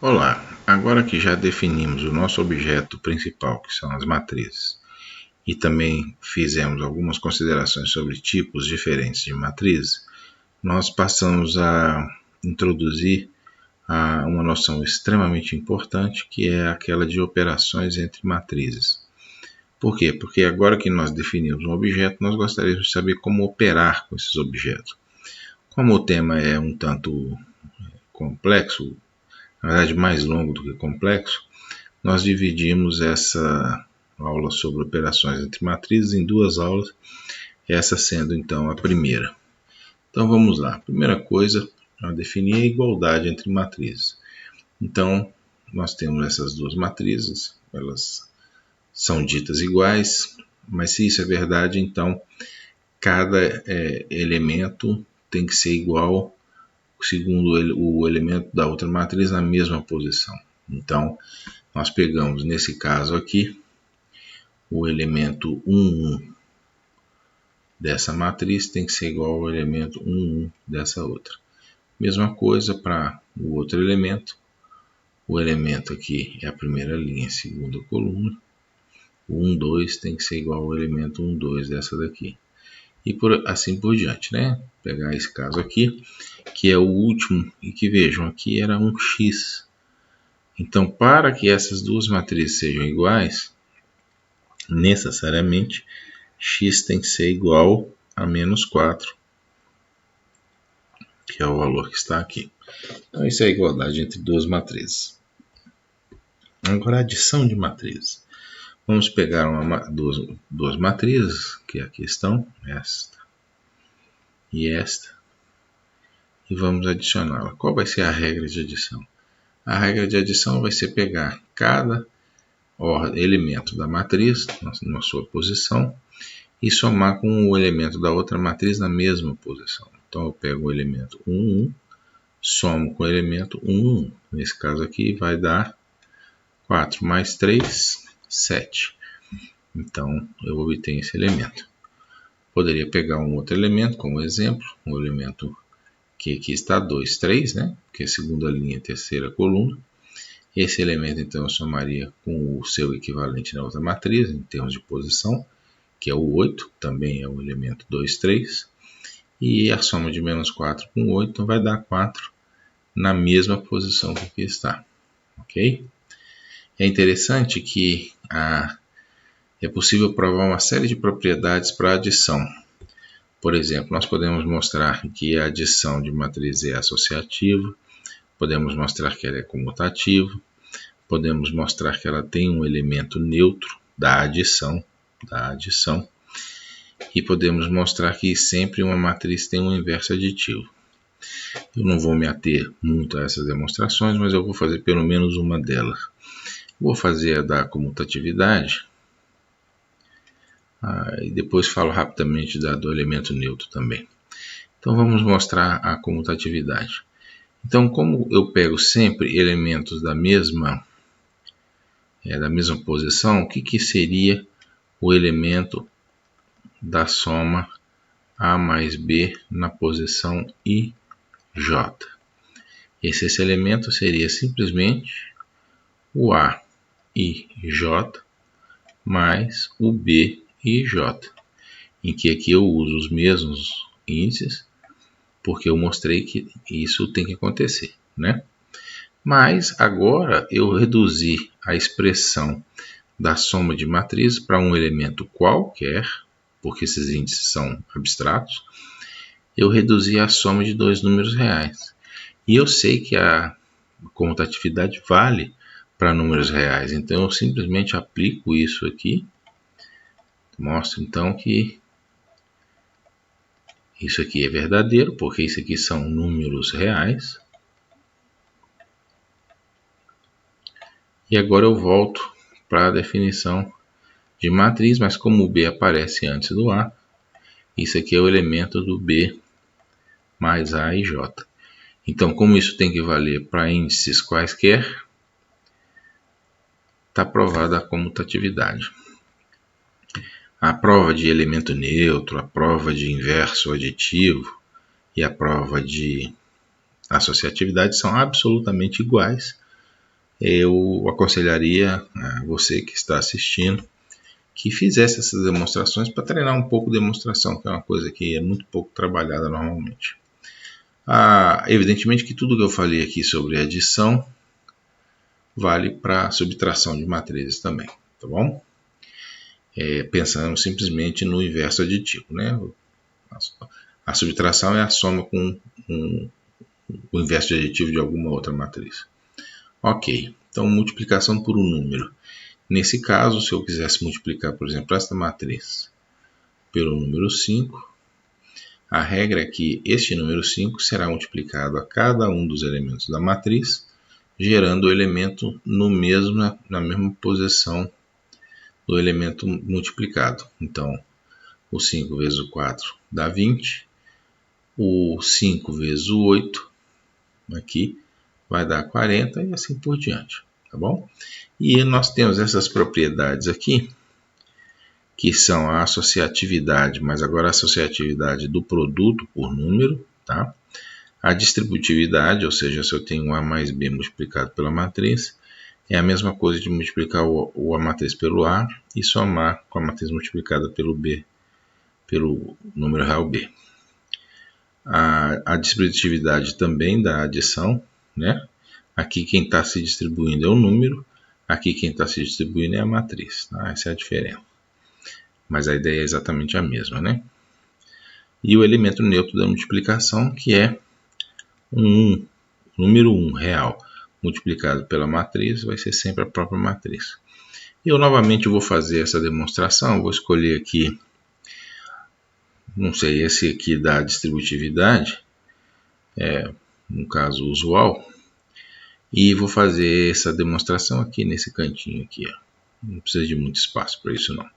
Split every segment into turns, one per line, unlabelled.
Olá, agora que já definimos o nosso objeto principal, que são as matrizes, e também fizemos algumas considerações sobre tipos diferentes de matrizes, nós passamos a introduzir uma noção extremamente importante, que é aquela de operações entre matrizes. Por quê? Porque agora que nós definimos um objeto, nós gostaríamos de saber como operar com esses objetos. Como o tema é um tanto complexo, na verdade mais longo do que complexo, nós dividimos essa aula sobre operações entre matrizes em duas aulas, essa sendo então a primeira. Então vamos lá. A primeira coisa é definir a igualdade entre matrizes. Então nós temos essas duas matrizes, elas são ditas iguais, mas se isso é verdade, então cada elemento tem que ser igual segundo o elemento da outra matriz na mesma posição. Então nós pegamos nesse caso aqui o elemento 1, 1 dessa matriz tem que ser igual ao elemento 1, 1 dessa outra. Mesma coisa para o outro elemento. O elemento aqui é a primeira linha, segunda coluna. O 1, 2 tem que ser igual ao elemento 1, 2 dessa daqui. E assim por diante, né? Pegar esse caso aqui, que é o último, e que vejam, aqui era um x. Então, para que essas duas matrizes sejam iguais, necessariamente, x tem que ser igual a menos 4, que é o valor que está aqui. Então, isso é a igualdade entre duas matrizes. Agora, a adição de matrizes. Vamos pegar duas matrizes, que aqui estão, esta e esta, e vamos adicioná-la. Qual vai ser a regra de adição? A regra de adição vai ser pegar cada elemento da matriz na sua posição e somar com o elemento da outra matriz na mesma posição. Então eu pego o elemento 1, 1, somo com o elemento 1, 1. Nesse caso aqui vai dar 4 mais 3, 7. Então eu obtenho esse elemento. Poderia pegar um outro elemento como exemplo, um elemento que aqui está 2, 3, né? Que é a segunda linha, terceira coluna. Esse elemento então eu somaria com o seu equivalente na outra matriz, em termos de posição, que é o 8, também é o elemento 2, 3. E a soma de menos 4 com 8 então vai dar 4 na mesma posição que aqui está. Ok? É interessante que é possível provar uma série de propriedades para a adição. Por exemplo, nós podemos mostrar que a adição de matriz é associativa, podemos mostrar que ela é comutativa, podemos mostrar que ela tem um elemento neutro da adição, e podemos mostrar que sempre uma matriz tem um inverso aditivo. Eu não vou me ater muito a essas demonstrações, mas eu vou fazer pelo menos uma delas. Vou fazer a da comutatividade, e depois falo rapidamente do elemento neutro também. Então vamos mostrar a comutatividade. Então, como eu pego sempre elementos da mesma posição, o que seria o elemento da soma A mais B na posição I, J? Esse elemento seria simplesmente o A I, J mais o B I, J, em que aqui eu uso os mesmos índices, porque eu mostrei que isso tem que acontecer, né? Mas agora eu reduzi a expressão da soma de matrizes para um elemento qualquer, porque esses índices são abstratos. Eu reduzi a soma de dois números reais. E eu sei que a comutatividade vale para números reais, então eu simplesmente aplico isso aqui. Mostro então que isso aqui é verdadeiro, porque isso aqui são números reais. E agora eu volto para a definição de matriz, mas como o B aparece antes do A, isso aqui é o elemento do B mais A e J. Então, como isso tem que valer para índices quaisquer, está provada a comutatividade. A prova de elemento neutro, a prova de inverso aditivo e a prova de associatividade são absolutamente iguais, eu aconselharia a você que está assistindo que fizesse essas demonstrações para treinar um pouco demonstração, que é uma coisa que é muito pouco trabalhada normalmente. Evidentemente que tudo que eu falei aqui sobre adição vale para subtração de matrizes também, tá bom? Pensando simplesmente no inverso aditivo, né? A subtração é a soma com o inverso de aditivo de alguma outra matriz. Ok, então multiplicação por um número. Nesse caso, se eu quisesse multiplicar, por exemplo, esta matriz pelo número 5, a regra é que este número 5 será multiplicado a cada um dos elementos da matriz, gerando o elemento na mesma posição do elemento multiplicado. Então, o 5 vezes o 4 dá 20, o 5 vezes o 8 aqui vai dar 40 e assim por diante, tá bom? E nós temos essas propriedades aqui, que são a associatividade, mas agora a associatividade do produto por número, tá? A distributividade, ou seja, se eu tenho A mais B multiplicado pela matriz, é a mesma coisa de multiplicar a matriz pelo A e somar com a matriz multiplicada pelo B, pelo número real B. A distributividade também da adição, né? Aqui quem está se distribuindo é o número, aqui quem está se distribuindo é a matriz, tá? Essa é a diferença. Mas a ideia é exatamente a mesma, né? E o elemento neutro da multiplicação, que é o número 1 real multiplicado pela matriz, vai ser sempre a própria matriz. Eu novamente vou fazer essa demonstração, vou escolher aqui, não sei, esse aqui da distributividade, no caso usual, e vou fazer essa demonstração aqui nesse cantinho aqui, ó. Não precisa de muito espaço para isso não.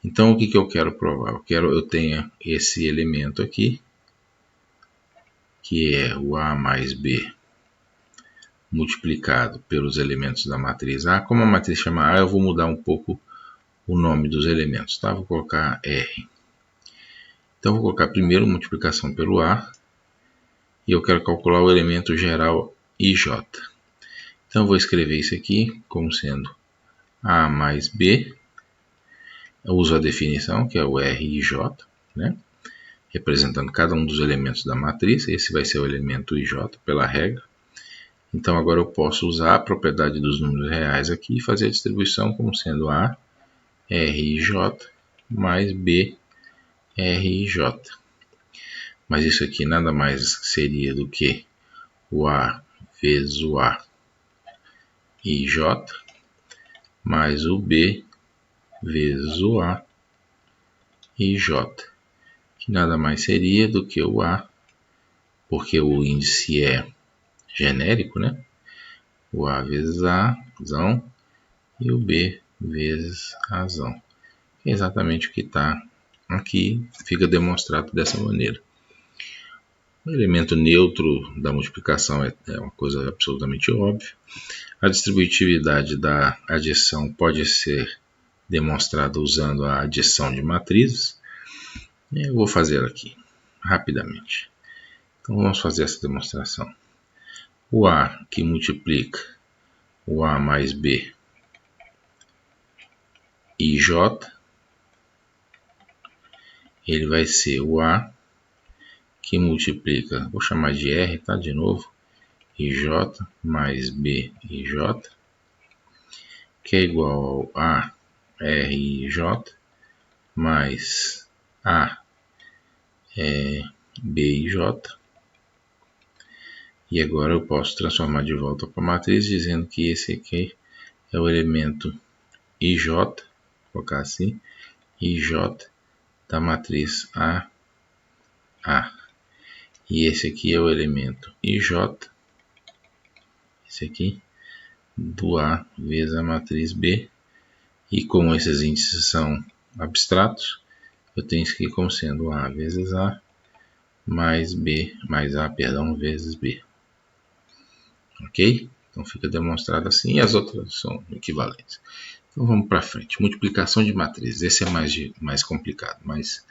Então o que eu quero provar? Eu tenho esse elemento aqui, que é o A mais B multiplicado pelos elementos da matriz A. Como a matriz chama A, eu vou mudar um pouco o nome dos elementos, tá? Vou colocar R. Então vou colocar primeiro multiplicação pelo A, e eu quero calcular o elemento geral IJ. Então vou escrever isso aqui como sendo A mais B. Eu uso a definição, que é o RIJ, né? Representando cada um dos elementos da matriz. Esse vai ser o elemento IJ pela regra. Então agora eu posso usar a propriedade dos números reais aqui e fazer a distribuição como sendo A RIJ mais B RIJ. Mas isso aqui nada mais seria do que o A vezes o A IJ mais o B vezes o A IJ, que nada mais seria do que o A, porque o índice é genérico, né? O A vezes A, razão, e o B vezes razão. É exatamente o que está aqui, fica demonstrado dessa maneira. O elemento neutro da multiplicação é uma coisa absolutamente óbvia. A distributividade da adição pode ser demonstrada usando a adição de matrizes. Eu vou fazer aqui rapidamente. Então vamos fazer essa demonstração. O A que multiplica o A mais B IJ, ele vai ser o A que multiplica, vou chamar de R, tá? De novo, IJ mais B IJ, que é igual ao A RIJ mais A BIJ. E agora eu posso transformar de volta para a matriz, dizendo que esse aqui é o elemento IJ, vou colocar assim, IJ da matriz A. E esse aqui é o elemento IJ, esse aqui, do A vezes a matriz B. E como esses índices são abstratos, eu tenho isso aqui como sendo A vezes A mais B, mais A, perdão, vezes B. Ok? Então fica demonstrado assim, e as outras são equivalentes. Então vamos para frente. Multiplicação de matrizes. Esse é mais complicado, mas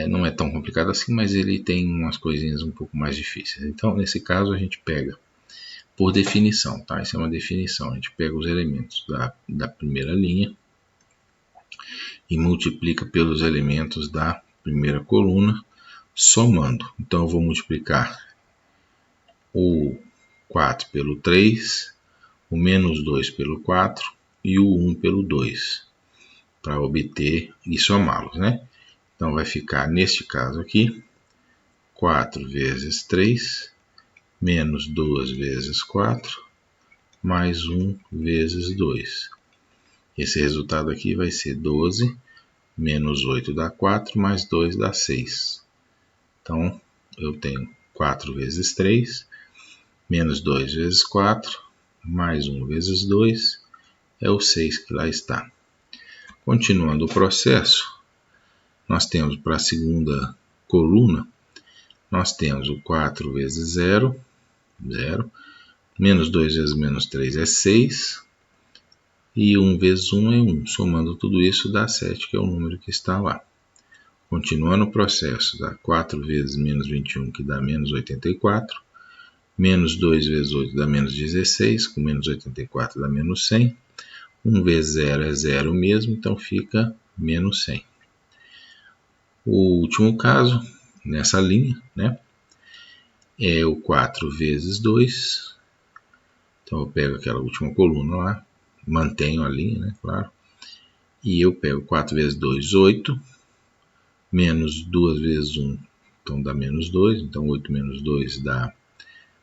não é tão complicado assim, mas ele tem umas coisinhas um pouco mais difíceis. Então nesse caso a gente pega por definição, tá? Isso é uma definição. A gente pega os elementos da primeira linha e multiplica pelos elementos da primeira coluna, somando. Então eu vou multiplicar o 4 pelo 3, o menos 2 pelo 4 e o 1 pelo 2, para obter e somá-los, né? Então vai ficar, neste caso aqui, 4 vezes 3, menos 2 vezes 4, mais 1 vezes 2. Esse resultado aqui vai ser 12, menos 8 dá 4, mais 2 dá 6. Então, eu tenho 4 vezes 3, menos 2 vezes 4, mais 1 vezes 2, é o 6 que lá está. Continuando o processo, nós temos para a segunda coluna, nós temos o 4 vezes 0, 0, menos 2 vezes menos 3 é 6, e 1 vezes 1 é 1. Somando tudo isso dá 7, que é o número que está lá. Continuando o processo, dá 4 vezes menos 21, que dá menos 84, menos 2 vezes 8 dá menos 16, com menos 84 dá menos 100, 1 vezes 0 é 0 mesmo, então fica menos 100. O último caso, nessa linha, né, é o 4 vezes 2, então eu pego aquela última coluna lá, mantenho a linha, né, claro, e eu pego 4 vezes 2, 8, menos 2 vezes 1, então dá menos 2, então 8 menos 2 dá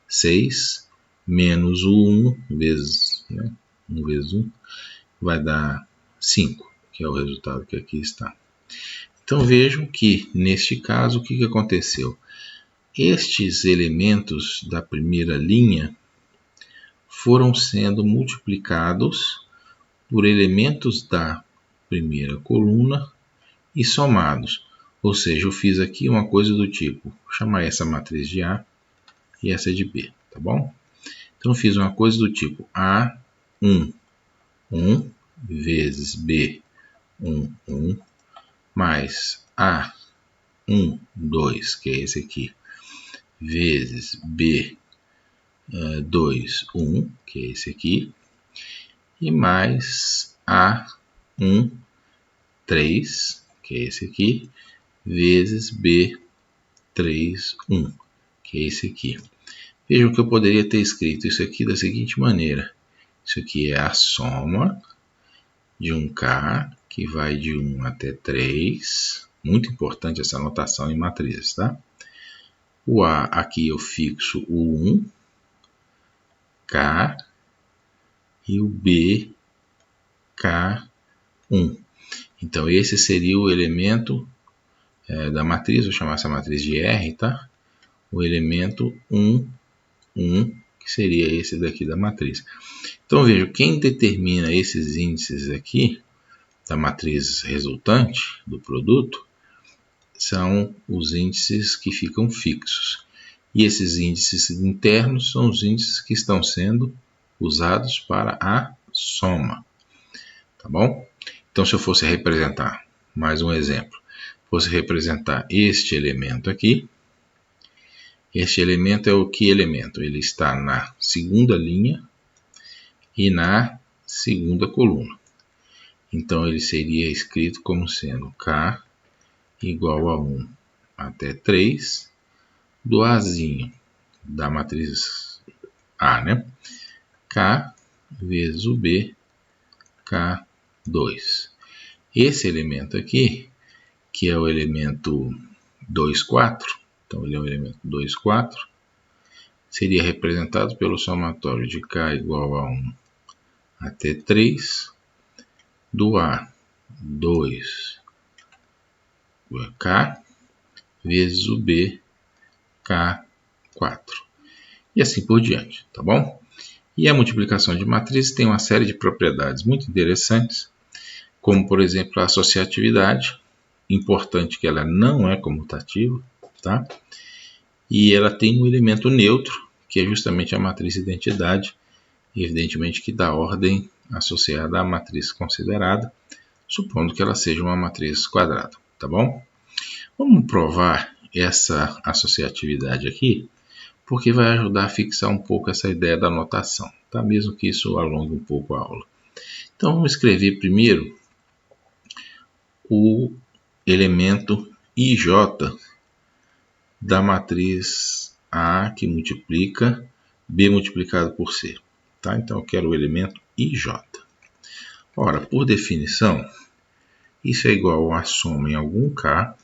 6, menos o 1 vezes, né, 1 vezes 1, vai dar 5, que é o resultado que aqui está. Então vejam que, neste caso, o que aconteceu? Estes elementos da primeira linha foram sendo multiplicados por elementos da primeira coluna e somados. Ou seja, eu fiz aqui uma coisa do tipo, vou chamar essa matriz de A e essa de B, tá bom? Então eu fiz uma coisa do tipo A1, 1 vezes B1, 1, mais A1, 2, que é esse aqui, vezes B2, 1, que é esse aqui, e mais A1, 3, que é esse aqui, vezes B3, 1, que é esse aqui. Vejam que eu poderia ter escrito isso aqui da seguinte maneira. Isso aqui é a soma de um K, que vai de 1 até 3. Muito importante essa notação em matrizes, tá? O A, aqui eu fixo o 1, K, e o B, K1. Então, esse seria o elemento da matriz, vou chamar essa matriz de R, tá? O elemento 1, 1, que seria esse daqui da matriz. Então, veja, quem determina esses índices aqui, da matriz resultante do produto, são os índices que ficam fixos. E esses índices internos são os índices que estão sendo usados para a soma. Tá bom? Então, se eu fosse representar, mais um exemplo, fosse representar este elemento aqui, este elemento é o que elemento? Ele está na segunda linha e na segunda coluna. Então, ele seria escrito como sendo K igual a 1 até 3 do Azinho da matriz A, né? K vezes o B, K2. Esse elemento aqui, que é o elemento 2, 4, então ele é o elemento 2, 4, seria representado pelo somatório de K igual a 1 até 3 do A2, K, vezes o B, K4. E assim por diante, tá bom? E a multiplicação de matrizes tem uma série de propriedades muito interessantes, como, por exemplo, a associatividade. Importante que ela não é comutativa, tá? E ela tem um elemento neutro, que é justamente a matriz identidade, evidentemente que dá ordem associada à matriz considerada, supondo que ela seja uma matriz quadrada, tá bom? Vamos provar essa associatividade aqui porque vai ajudar a fixar um pouco essa ideia da notação, tá? Mesmo que isso alongue um pouco a aula. Então vamos escrever primeiro o elemento IJ da matriz A que multiplica B multiplicado por C. Tá? Então eu quero o elemento IJ. Ora, por definição, isso é igual a soma em algum K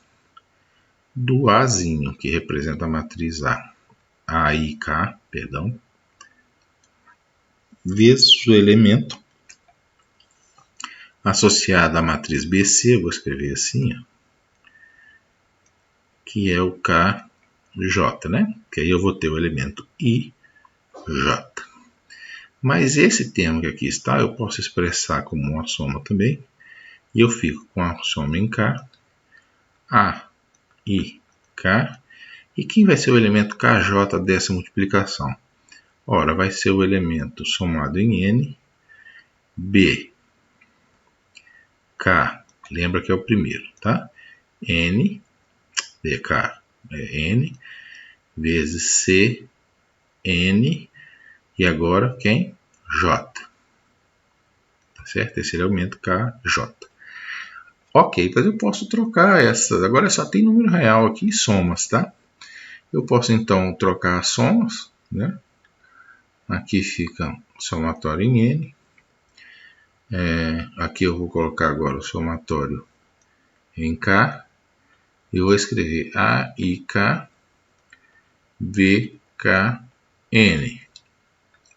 do Azinho, que representa a matriz A e K, perdão, vezes o elemento associado à matriz BC, vou escrever assim, ó, que é o KJ, né? Que aí eu vou ter o elemento IJ. Mas esse termo que aqui está, eu posso expressar como uma soma também, e eu fico com a soma em K, A e K. E quem vai ser o elemento KJ dessa multiplicação? Ora, vai ser o elemento somado em N, B, K, lembra que é o primeiro, tá? N, BK é N, vezes C, N, e agora quem? J. Tá certo? Esse é o elemento KJ. Ok, mas eu posso trocar essas. Agora só tem número real aqui e somas, tá? Eu posso então trocar as somas, né? Aqui fica somatório em N. Aqui eu vou colocar agora o somatório em K. E vou escrever A I K B K N.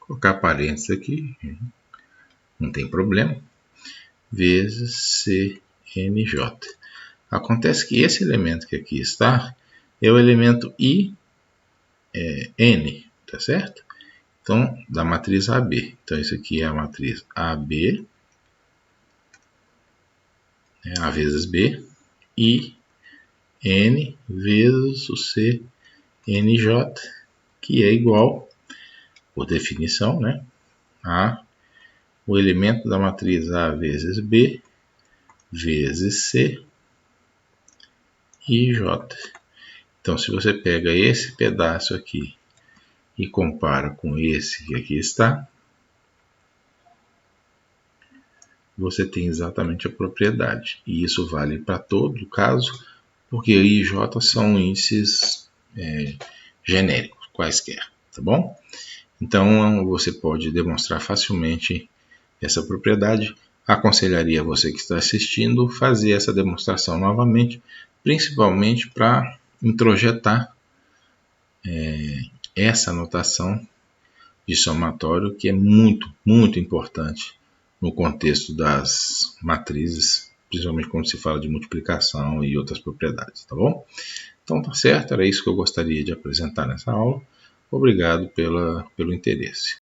Vou colocar parênteses aqui, não tem problema. Vezes CNJ. Acontece que esse elemento que aqui está é o elemento N, tá certo? Então, da matriz AB. Então, isso aqui é a matriz AB, né, A vezes B, e N vezes o CNJ, que é igual, por definição, né, a o elemento da matriz A vezes B vezes C e J. Então, se você pega esse pedaço aqui e compara com esse que aqui está, você tem exatamente a propriedade. E isso vale para todo o caso, porque I e J são índices genéricos, quaisquer, tá bom? Então, você pode demonstrar facilmente essa propriedade. Aconselharia você que está assistindo fazer essa demonstração novamente, principalmente para introjetar essa notação de somatório, que é muito, muito importante no contexto das matrizes, principalmente quando se fala de multiplicação e outras propriedades, tá bom? Então tá certo, era isso que eu gostaria de apresentar nessa aula. Obrigado pelo interesse.